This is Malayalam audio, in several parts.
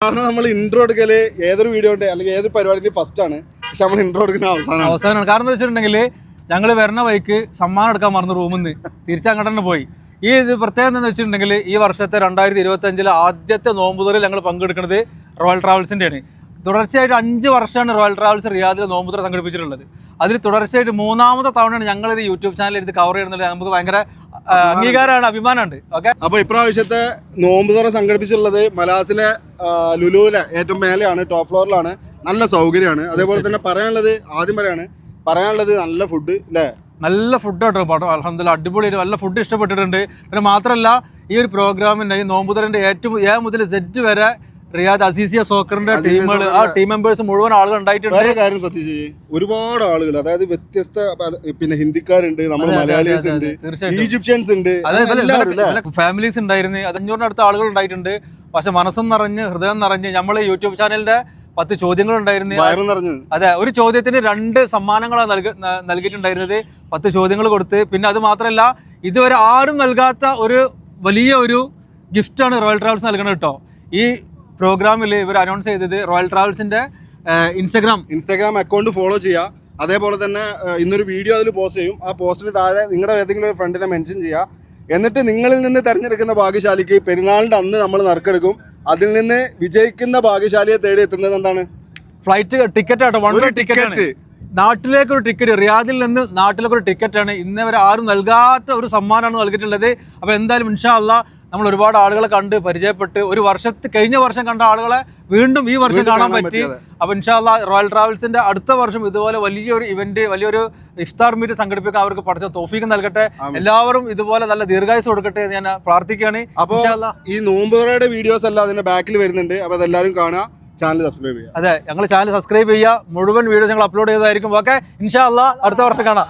കാരണം നമ്മൾ ഇൻട്രോ എടുക്കല് ഏതൊരു വീഡിയോ ഉണ്ട് അല്ലെങ്കിൽ ഏതൊരു പരിപാടിന്റെ ഫസ്റ്റ് ആണ്, പക്ഷെ നമ്മൾ ഇൻട്രോ എടുക്കുന്ന അവസാനമാണ്. കാരണം എന്താ വെച്ചിട്ടുണ്ടെങ്കിൽ ഞങ്ങൾ വരുന്ന വഴിക്ക് സമ്മാനം എടുക്കാൻ മറന്നു റൂമിൽ നിന്ന് തിരിച്ചങ്ങോട്ട് തന്നെ പോയി. ഇത് പ്രത്യേകത എന്താണെന്ന് വെച്ചിട്ടുണ്ടെങ്കിൽ ഈ വർഷത്തെ 2025 ആദ്യത്തെ നോമ്പുതുറയിൽ ഞങ്ങൾ പങ്കെടുക്കുന്നത് റോയൽ ട്രാവൽസിൻ്റെയാണ്. തുടർച്ചയായിട്ട് 5 വർഷമാണ് റോയൽ ട്രാവൽസ് റിയാദിൽ നോമ്പുതുറ സംഘടിപ്പിച്ചിട്ടുള്ളത്. അതിൽ തുടർച്ചയായിട്ട് 3ാമത്തെ തവണയാണ് ഞങ്ങളിത് യൂട്യൂബ് ചാനലിൽ ഇത് കവർ ചെയ്യുന്നത്. നമുക്ക് ഭയങ്കര അംഗീകാരമാണ്, അഭിമാനമുണ്ട്. ഓക്കെ, അപ്പോൾ ഇപ്രാവശ്യത്തെ നോമ്പുതുറ സംഘടിപ്പിച്ചിട്ടുള്ളത് മലാസിലെ ലുലുവിലെ ഏറ്റവും മേലെയാണ്, ടോപ്പ് ഫ്ലോറിലാണ്. നല്ല സൗകര്യമാണ്. അതേപോലെ തന്നെ പറയാനുള്ളത് നല്ല ഫുഡ് അല്ലേ? നല്ല ഫുഡ് കേട്ടോ. അൽഹംദുലില്ലാ അടിപൊളിയായിട്ട് നല്ല ഫുഡ് ഇഷ്ടപ്പെട്ടിട്ടുണ്ട്. പിന്നെ മാത്രമല്ല ഈ ഒരു പ്രോഗ്രാമിൻ്റെ ഈ നോമ്പുതുറൻ്റെ ഏറ്റവും എ മുതൽ സെറ്റ് വരെ റിയാദ് അസീസിയ സോക്കറിന്റെ ടീമുകൾ, ആ ടീം മെമ്പേഴ്സ് മുഴുവൻ ആളുകൾ ഉണ്ടായിട്ടുണ്ട്. വേറെ കാര്യം സത്യജി, ഒരുപാട് ആളുകൾ, അതായത് വ്യത്യസ്ത പിന്നെ ഹിന്ദിക്കാരുണ്ട്, നമ്മൾ മലയാളീസ് ഉണ്ട്, ഈജിപ്ഷ്യൻസ് ഉണ്ട്, ഫാമിലീസ് ഉണ്ടായിരുന്നു. 500 അടുത്ത ആളുകൾ ഉണ്ടായിട്ടുണ്ട്. പക്ഷെ മനസ്സും നിറഞ്ഞ് ഹൃദയം നിറഞ്ഞ് നമ്മളെ യൂട്യൂബ് ചാനലിന്റെ 10 ചോദ്യങ്ങൾ ഉണ്ടായിരുന്നു. അതെ, ഒരു ചോദ്യത്തിന് 2 സമ്മാനങ്ങളാണ് നൽകിയിട്ടുണ്ടായിരുന്നത്. 10 ചോദ്യങ്ങൾ കൊടുത്ത്, പിന്നെ അത് മാത്രമല്ല ഇതുവരെ ആരും നൽകാത്ത ഒരു വലിയ ഒരു ഗിഫ്റ്റാണ് റോയൽ ട്രാവൽസ് നൽകുന്നത് കേട്ടോ. ഈ പ്രോഗ്രാമിൽ ഇവർ അനൗൺസ് ചെയ്തത് റോയൽ ട്രാവൽസിന്റെ ഇൻസ്റ്റാഗ്രാം അക്കൗണ്ട് ഫോളോ ചെയ്യുക. അതേപോലെ തന്നെ ഇന്നൊരു വീഡിയോ അതിൽ പോസ്റ്റ് ചെയ്യും. ആ പോസ്റ്റിന് താഴെ നിങ്ങളുടെ ഏതെങ്കിലും ഒരു ഫ്രണ്ടിനെ മെൻഷൻ ചെയ്യുക. എന്നിട്ട് നിങ്ങളിൽ നിന്ന് തിരഞ്ഞെടുക്കുന്ന ഭാഗ്യശാലിക്ക് പെരുന്നാളിന്റെ അന്ന് നമ്മൾ നറുക്കെടുക്കും. അതിൽ നിന്ന് വിജയിക്കുന്ന ഭാഗ്യശാലിയെ തേടി എത്തുന്നത് എന്താണ്? ഫ്ലൈറ്റ് ടിക്കറ്റ് ആട്ടോ, 1 വേ ടിക്കറ്റ്. നാട്ടിലേക്കൊരു ടിക്കറ്റ്, റിയാദിൽ നിന്ന് നാട്ടിലേക്കൊരു ടിക്കറ്റാണ്. ഇന്ന് വരെ ആരും നൽകാത്ത ഒരു സമ്മാനമാണ് നൽകിയിട്ടുള്ളത്. അപ്പോൾ എന്തായാലും ഇൻഷാ അല്ലാഹ് നമ്മൾ ഒരുപാട് ആളുകളെ കണ്ട് പരിചയപ്പെട്ട്, കഴിഞ്ഞ വർഷം കണ്ട ആളുകളെ വീണ്ടും ഈ വർഷം കാണാൻ പറ്റി. അപ്പോൾ ഇൻഷാ അല്ലാഹ് റോയൽ ട്രാവൽസിന്റെ അടുത്ത വർഷം ഇതുപോലെ വലിയൊരു ഇവന്റ്, വലിയൊരു ഇഫ്താർ മീറ്റ് സംഘടിപ്പിക്കാൻ അവർക്ക് പഠിച്ച തൗഫീഖ് നൽകട്ടെ. എല്ലാവരും ഇതുപോലെ നല്ല ദീർഘായുസ് കൊടുക്കട്ടെ എന്ന് ഞാൻ പ്രാർത്ഥിക്കുകയാണ്. അപ്പോൾ ഈ നോമ്പുതുറയുടെ വീഡിയോസ് എല്ലാം അതിന്റെ ബാക്കിൽ വരുന്നുണ്ട്. അപ്പോൾ അതെല്ലാവരും കാണുക, ചാനൽ സബ്സ്ക്രൈബ് ചെയ്യുക. അതെ, ഞങ്ങൾ ചാനൽ സബ്സ്ക്രൈബ് ചെയ്യുക. മുഴുവൻ വീഡിയോസ് ഞങ്ങൾ അപ്ലോഡ് ചെയ്തതായിരിക്കും. ഓക്കെ, ഇൻഷാ അല്ലാഹ് അടുത്ത വർഷം കാണാം.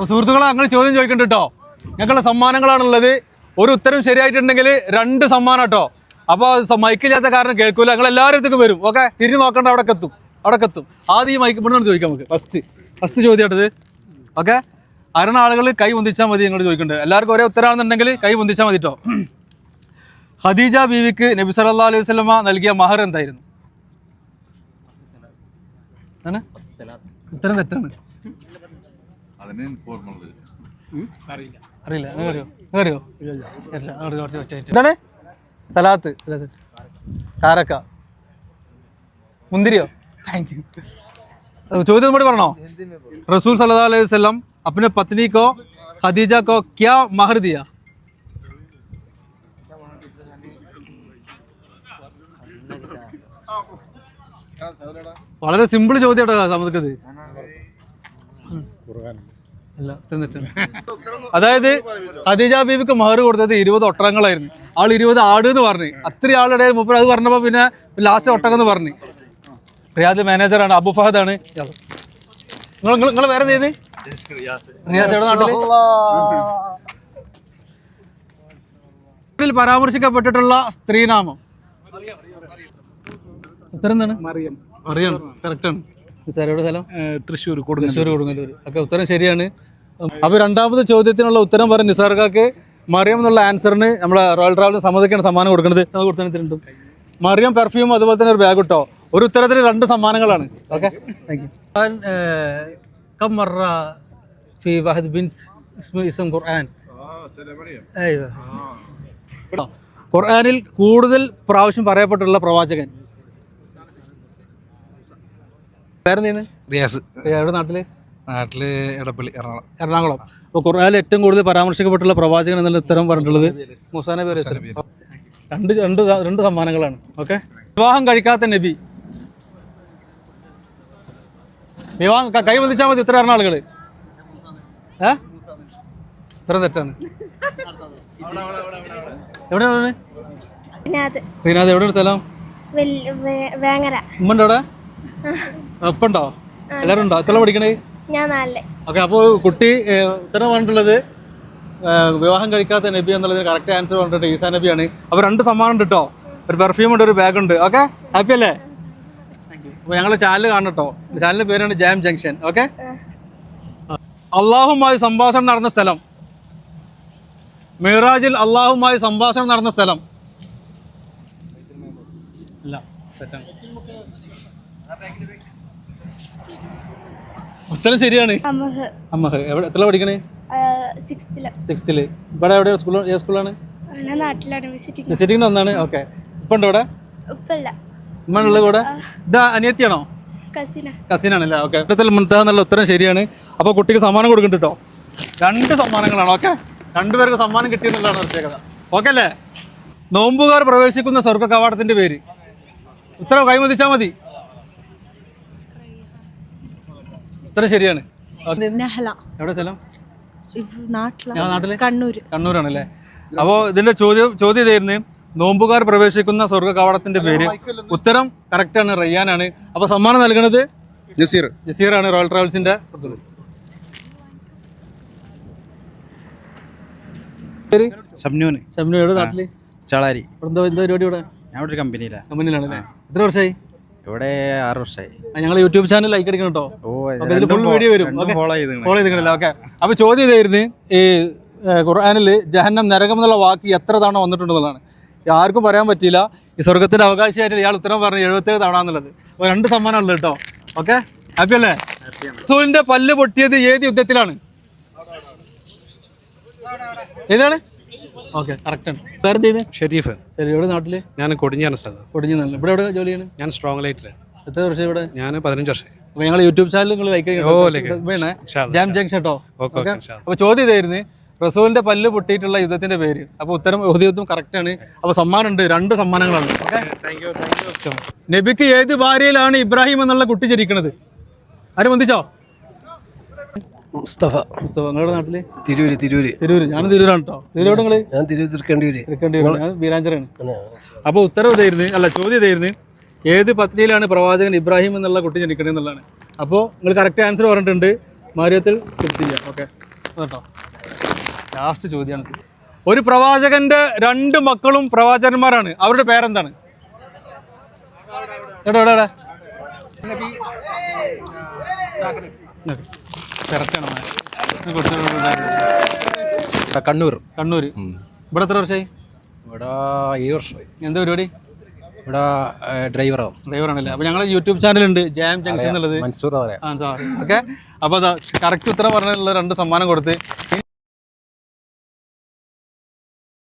അപ്പോൾ സുഹൃത്തുക്കളെ ഞങ്ങൾ ചോദ്യം ചോദിക്കണ്ട കേട്ടോ. ഞങ്ങളുടെ സമ്മാനങ്ങളാണുള്ളത്. ഒരു ഉത്തരം ശരിയായിട്ടുണ്ടെങ്കിൽ 2 സമ്മാനം കേട്ടോ. അപ്പോൾ മൈക്കില്ലാത്ത കാരണം കേൾക്കൂല. ഞങ്ങൾ എല്ലാവരും അടുത്തേക്ക് വരും. ഓക്കെ, തിരിഞ്ഞ് നോക്കണ്ട, അവിടെ എത്തും. ആദ്യം ഈ മൈക്ക് ഇവിടെ ചോദിക്കാം നമുക്ക്. ഫസ്റ്റ് ചോദ്യമായിട്ടത്. ഓക്കെ, അറിയുന്ന ആളുകൾ കൈ പൊന്തിച്ചാൽ മതി. നിങ്ങൾ ചോദിക്കണ്ടേ, എല്ലാവർക്കും ഒരേ ഉത്തരമാണെന്നുണ്ടെങ്കിൽ കൈ പൊന്തിച്ചാൽ മതി കേട്ടോ. ഖദീജ ബീവിക്ക് നബി സല്ലല്ലാഹു അലൈഹി വസല്ലമ നൽകിയ മഹർ എന്തായിരുന്നു? ഉത്തരം തെറ്റാണ്. അറിയില്ല. അറിയോ? എന്താണ്? സലാത്ത്, കാരക്ക, മുന്തിരിയോ? Thank you. ചോദ്യം കൂടി പറഞ്ഞോ. റസൂൽ सल्लल्लाहु अलैहि वसल्लम अपने पत्नी को खदीजा को क्या महर दिया? വളരെ സിമ്പിൾ ചോദ്യം കേട്ടോ നമുക്കത്. അതായത് ഖദീജ ബീവിക്ക് മഹർ കൊടുത്തത് 20 ഒട്ടകങ്ങളായിരുന്നു. ആൾ 20 ആട് എന്ന് പറഞ്ഞു. അത്രയും ആളുടെ മുമ്പ് അത് പറഞ്ഞപ്പോൾ പിന്നെ ലാസ്റ്റ് ഒട്ടകം എന്ന് പറഞ്ഞു. റിയാദ് മാനേജറാണ്, അബു ഫഹദ് ആണ്. നിങ്ങൾ വേറെ എന്ത് നാട്ടിൽ പരാമർശിക്കപ്പെട്ടിട്ടുള്ള സ്ത്രീനാമം ഉത്തരം എന്താണ്? മറിയം. കറക്റ്റാണ്. സാറോടെ സ്ഥലം തൃശ്ശൂർ കൊടുങ്ങല്ലൂർ. ഒക്കെ ഉത്തരം ശരിയാണ്. അപ്പോൾ രണ്ടാമത്തെ ചോദ്യത്തിനുള്ള ഉത്തരം പറഞ്ഞ നിസാർക്കാക്ക് മറിയം എന്നുള്ള ആൻസറിന് നമ്മുടെ റോയൽ ട്രാവലിന് സമ്മതിക്കാണ് സമ്മാനം കൊടുക്കുന്നത്. അത് കൊടുത്തിട്ടുണ്ട്. മറിയം പെർഫ്യൂം, അതുപോലെ തന്നെ ഒരു ബാഗ് കിട്ടോ. ഒരു ഉത്തരത്തിന് 2 സമ്മാനങ്ങളാണ്. Okay, thank you. كم مرة في واحد بنت اسم قرآن؟ أيوة. ഖുർആനിൽ കൂടുതൽ പ്രാവശ്യം പറയപ്പെട്ടുള്ള പ്രവാചകൻ പേരെന്താണ്? റിയാസ്. എവിടെ നാട്ടില് എടപ്പള്ളി, എറണാകുളം. അപ്പോൾ ഖുർആനിൽ ഏറ്റവും കൂടുതൽ പരാമർശിക്കപ്പെട്ടുള്ള പ്രവാചകൻ എന്നുള്ള ഉത്തരം പറഞ്ഞിട്ടുള്ളത് മൂസാ നബി അലൈഹി സ്വലാം. രണ്ട് സമ്മാനങ്ങളാണ്. ഓക്കെ, വിവാഹം കഴിക്കാത്ത നബി. വിവാഹം കൈ വന്നിച്ചാൽ മതി. ഉത്തരം അറിഞ്ഞ ആളുകൾ. ഉത്തരം തെറ്റാണ്. എവിടെയാണ് റീനാഥ്? എവിടെയാണ് സ്ഥലം? ഉമ്മൻ്റെ അവിടെ ഒപ്പുണ്ടോ? എല്ലാവരും ഉണ്ടോ? എത്ര പഠിക്കണേ? ഓക്കെ, അപ്പോൾ കുട്ടി ഉത്തരം പറഞ്ഞിട്ടുള്ളത് വിവാഹം കഴിക്കാത്ത നബി എന്നുള്ളത് കറക്റ്റ് ആൻസർ പറഞ്ഞിട്ട് ഈസാ നബിയാണ്. അപ്പോൾ 2 സമ്മാനം ഉണ്ട് കേട്ടോ. ഒരു പെർഫ്യൂം ഉണ്ട്, ഒരു ബാഗ് ഉണ്ട്. ഓക്കെ, ഹാപ്പി അല്ലേ? അപ്പോൾ ഞങ്ങളുടെ ചാനൽ കാണണം കേട്ടോ. ചാനലിൻ്റെ പേരാണ് ജാം ജംഗ്ഷൻ. ഓക്കെ, അള്ളാഹുമായി സംഭാഷണം നടന്ന സ്ഥലം. മിറാജിൽ അള്ളാഹുമായി സംഭാഷണം നടന്ന സ്ഥലം. ഇല്ല, തെറ്റാണ്. ഉത്തരം ശരിയാണ്. അമ്മഹ്. എവിടെ എത്ര പഠിക്കണേ? 6th. ഇവിടെ എവിടെ സ്കൂളാണ്? വിസിറ്റിംഗ് ഒന്നാണ്. ഓക്കെ, ഇപ്പം ഉണ്ടോ ഇവിടെ? ഉമ്മ കൂടെ? ഇതാ അനിയത്തിയാണോ? കസിനാണല്ലേ? ഓക്കെ, മുൻതാന്നുള്ള ഉത്തരം ശരിയാണ്. അപ്പോൾ കുട്ടിക്ക് സമ്മാനം കൊടുക്കുന്നുണ്ട് കേട്ടോ. 2 സമ്മാനങ്ങളാണ്. ഓക്കെ, 2 പേർക്ക് സമ്മാനം കിട്ടിയെന്നുള്ളതാണ് പ്രത്യേകത. ഓക്കെ അല്ലേ? നോമ്പുകാർ പ്രവേശിക്കുന്ന സ്വർഗ്ഗ കവാടത്തിന്റെ പേര്. ഉത്തരം കൈമതിച്ചാൽ മതി. ഉത്തരം ശരിയാണ്. എവിടെ സ്ഥലം? നാട്ടില് കണ്ണൂരാണല്ലേ? അപ്പോൾ ഇതിന്റെ ചോദ്യം ഇതായിരുന്നു, നോമ്പുകാർ പ്രവേശിക്കുന്ന സ്വർഗ്ഗ കവാടത്തിന്റെ പേര്. ഉത്തരം കറക്റ്റാണ്, റയ്യാനാണ്. അപ്പോൾ സമ്മാനം നൽകുന്നത് ജസീറാണ്, റോയൽ ട്രാവൽസിന്റെ. ഷംനു. എവിടെ നാട്ടില്? ചാളാരി. എന്താ പരിപാടി ഇവിടെ? ഞാൻ ഇവിടെ കമ്പനിയിലാണല്ലേ? എത്ര വർഷമായി ഇവിടെ? 6 വർഷമായി. ഞങ്ങൾ യൂട്യൂബ് ചാനൽ ലൈക്ക് അടിക്കണം കേട്ടോ. ഫുൾ വീഡിയോ വരും. ഫോളോ ചെയ്തിട്ടുണ്ടല്ലോ. ഓക്കെ, അപ്പോൾ ചോദ്യം ഇതായിരുന്നു, ഈ ഖുർആനിൽ ജഹന്നം, നരകം എന്നുള്ള വാക്ക് എത്ര തവണ വന്നിട്ടുണ്ടെന്നുള്ളതാണ്. ആർക്കും പറയാൻ പറ്റില്ല. ഈ സ്വർഗത്തിന്റെ അവകാശിയായിട്ട് ഇയാൾ ഉത്തരം പറഞ്ഞു 77 തവണ എന്നുള്ളത്. അപ്പോൾ 2 സമ്മാനം ഉള്ളത് കേട്ടോ. ഓക്കെ, ഹാപ്പി അല്ലേ? റസൂലിന്റെ പല്ല് പൊട്ടിയത് ഏത് യുദ്ധത്തിലാണ്? ഏതാണ്? ഓക്കെ, കറക്റ്റാണ്. ഷെരീഫ്. ശരി, എവിടെ നാട്ടില്? ഞാൻ കൊടിഞ്ഞാണ് സ്ഥലം. കൊടിഞ്ഞാണ്. ഇവിടെ എവിടെ ജോലിയാണ്? ഞാൻ സ്ട്രോങ് ലൈറ്റിലാണ്. എത്ര വർഷം ഇവിടെ? ഞാൻ 15 വർഷം. അപ്പോൾ ഞങ്ങൾ യൂട്യൂബ് ചാനൽ നിങ്ങൾ ലൈക്ക് ജാം ജംഗ്ഷൻ കേട്ടോ. ഓക്കെ, അപ്പോൾ ചോദ്യം ഇതായിരുന്നു, റസൂലിന്റെ പല്ല് പൊട്ടിയിട്ടുള്ള യുദ്ധത്തിന്റെ പേര്. അപ്പോൾ ഉത്തരം യുദ്ധം കറക്റ്റാണ്. അപ്പോൾ സമ്മാനം ഉണ്ട്, 2 സമ്മാനങ്ങളാണ്. ഓക്കെ, നബിക്ക് ഏത് ഭാര്യയിലാണ് ഇബ്രാഹിം എന്നുള്ള കുട്ടി ജനിക്കുന്നത്? ആരും വന്നിച്ചോ? മുസ്തഫ. നിങ്ങളുടെ നാട്ടില്? തിരൂര്. ഞാനും തിരൂരാണ് കേട്ടോ. തിരൂരോട് നിങ്ങള്? ഞാൻ തൃക്കണ്ടിയൂർ. ഞാൻ വീരാഞ്ചറാണ്. അപ്പോൾ ഉത്തരവ് ഇതായിരുന്നു, അല്ല ചോദ്യം ഇതായിരുന്നു, ഏത് പത്നിയിലാണ് പ്രവാചകൻ ഇബ്രാഹിം എന്നുള്ള കുട്ടി ജനിക്കണത് എന്നുള്ളതാണ്. അപ്പോൾ നിങ്ങൾ കറക്റ്റ് ആൻസർ പറഞ്ഞിട്ടുണ്ട്. മാര്യത്തിൽ ക്ലിക്ക് ചെയ്യാം. ഓക്കെ. കേട്ടോ ലാസ്റ്റ് ചോദ്യമാണ്. ഒരു പ്രവാചകന്റെ 2 മക്കളും പ്രവാചകന്മാരാണ്, അവരുടെ പേരെന്താണ്? എടാ കണ്ണൂർ. കണ്ണൂര്. ഇവിടെ എത്ര വർഷമായി? ഇവിടെ 7 വർഷമായി. എന്താ പരിപാടി? ഇവിടെ ഡ്രൈവറാണല്ലേ. അപ്പോൾ ഞങ്ങൾ യൂട്യൂബ് ചാനലുണ്ട് ജാം ജംഗ്ഷൻ എന്നുള്ളത്. മൻസൂർ ഓക്കെ. അപ്പോൾ അതാ കറക്റ്റ് ഉത്തരം പറഞ്ഞതിനുള്ള 2 സമ്മാനം കൊടുത്ത്